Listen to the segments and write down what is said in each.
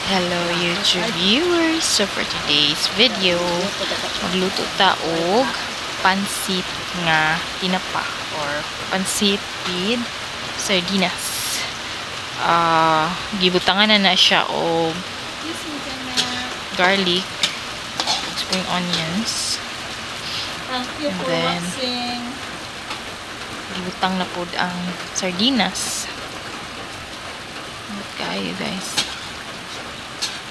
Hello YouTube viewers! So for today's video, magluto ta og pansit nga tinapa or pansit with sardinas. Gibutangan na siya og garlic, spring onions, and then gibutang na pod ang sardinas. Kayo guys.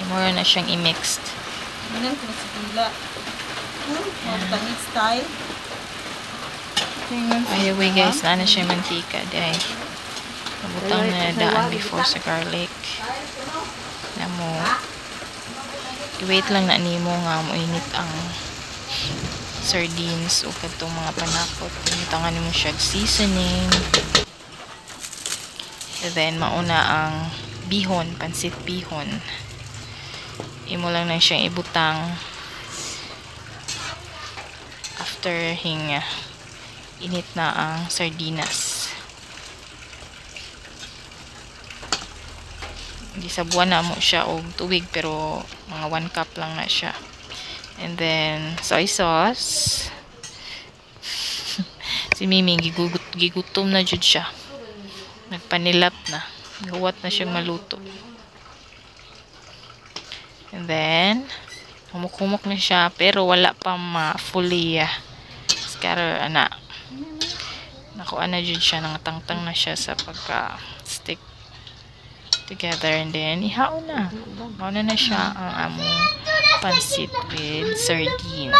Mura na siyang i-mixed. By the way guys, na siya mantika dahil nabutang na daan before sa garlic. Namo, i-wait lang na nimo nga moinit ang sardines o katong mga panakot. Pinitangan mo siya seasoning. And then mauna ang bihon, pansit bihon. Imo lang na siyang ibutang after init na ang sardinas. Gisabuan na mo siya og tubig pero mga 1 cup lang na siya. And then soy sauce. Si Mimi gigutom na jud siya. Nagpanilap na. Gawat na siyang maluto. And then, humuk-humuk na siya, pero wala pa fully scatter, nakuha na dyan siya, nangatangtang na siya sa pagka-stick together, and then, ihaon na. Mauna na siya ang among pansit with sardines.